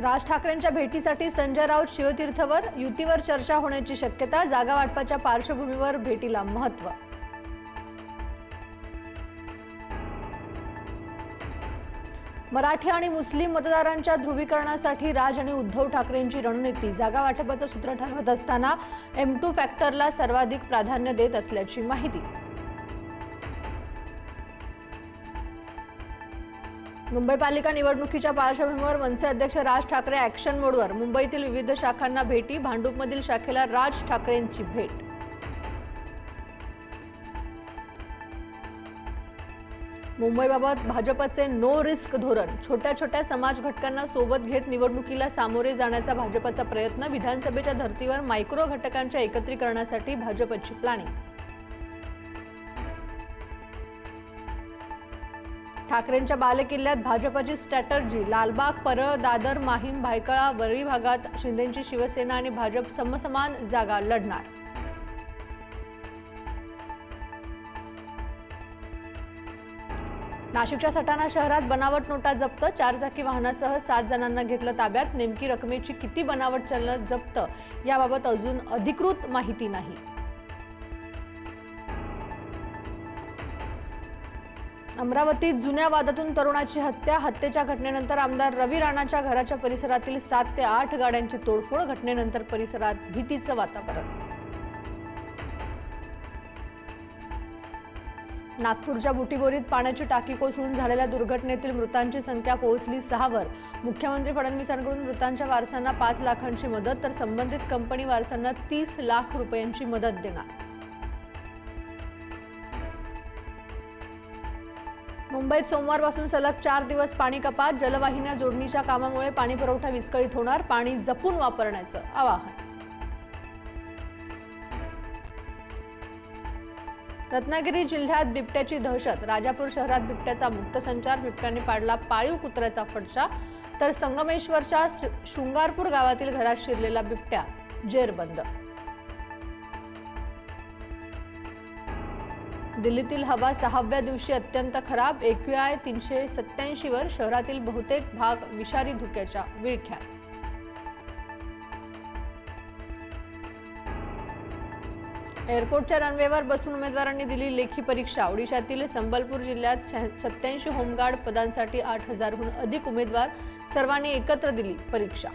राज ठाकरेंच्या भेटीसाठी संजय राऊत शिवतीर्थवर, युतीवर चर्चा होण्याची शक्यता, जागा वाटपाच्या पार्श्वभूमीवर भेटीला महत्त्व. मराठी आणि मुस्लिम मतदारांच्या ध्रुवीकरणासाठी राज आणि उद्धव ठाकरेंची रणनीती, जागा वाटपाचं सूत्र ठरवत असताना M2 फॅक्टरला सर्वाधिक प्राधान्य देत असल्याची माहिती. मुंबई पालिका निवडणुकीच्या पार्श्वभूमीवर मनसे अध्यक्ष राज ठाकरे ॲक्शन मोडवर, मुंबईतील विविध शाखांना भेटी, भांडूपमधील शाखेला राज ठाकरेंची भेट. मुंबईबाबत भाजपचे नो रिस्क धोरण, छोट्या छोट्या समाज घटकांना सोबत घेत निवडणुकीला सामोरे जाण्याचा भाजपचा प्रयत्न, विधानसभेच्या धर्तीवर मायक्रो घटकांच्या एकत्रीकरणासाठी भाजपची प्लॅनिंग. ठाकरेंच्या बालेकिल्ल्यात भाजपची स्ट्रॅटर्जी, लालबाग, परळ, दादर, माहीम, भायखळा, वरळी भागात शिंदेची शिवसेना आणि भाजप समसमान जागा लढणार. नाशिकच्या सटाणा शहरात बनावट नोटा जप्त, 4 चाकी वाहनासह 7 जणांना घेतलं ताब्यात. नेमकी रकमेची किती बनावट चलन जप्त याबाबत अजून अधिकृत माहिती नाही. अमरावतीत जुन्या वादातून तरुणाची हत्या, हत्येच्या घटनेनंतर आमदार रवी राणाच्या घराच्या परिसरातील 7 ते 8 गाड्यांची तोडफोड, घटनेनंतर परिसरात भीतीचं वातावरण. नागपूरच्या बुटीबोरीत पाण्याची टाकी कोसळून झालेल्या दुर्घटनेतील मृतांची संख्या पोहोचली 6 वर. मुख्यमंत्री फडणवीसांकडून मृतांच्या वारसांना 5 लाखांची मदत, तर संबंधित कंपनी वारसांना 30 लाख रुपयांची मदत देणार. मुंबईत सोमवारपासून सलग 4 दिवस पाणी कपात, जलवाहिन्या जोडणीच्या कामामुळे पाणी पुरवठा विस्कळीत होणार, पाणी जपून वापरण्याचं आवाहन. रत्नागिरी जिल्ह्यात बिबट्याची दहशत, राजापूर शहरात बिबट्याचा मुक्त संचार, बिबट्याने पाडला पाळीव कुत्र्याचा फडशा, तर संगमेश्वरच्या शृंगारपूर गावातील घरात शिरलेला बिबट्या जेरबंद. दिल्लीतील हवा 6व्या दिवशी अत्यंत खराब, AQI 387 वर, शहरातील बहुतेक भाग विषारी धुक्याच्या विळख्यात. एअरपोर्टच्या रनवेवर बसून उमेदवारांनी दिली लेखी परीक्षा. ओडिशातील संबलपूर जिल्ह्यात 87 होमगार्ड पदांसाठी 8000हून अधिक उमेदवार, सर्वांनी एकत्र दिली परीक्षा.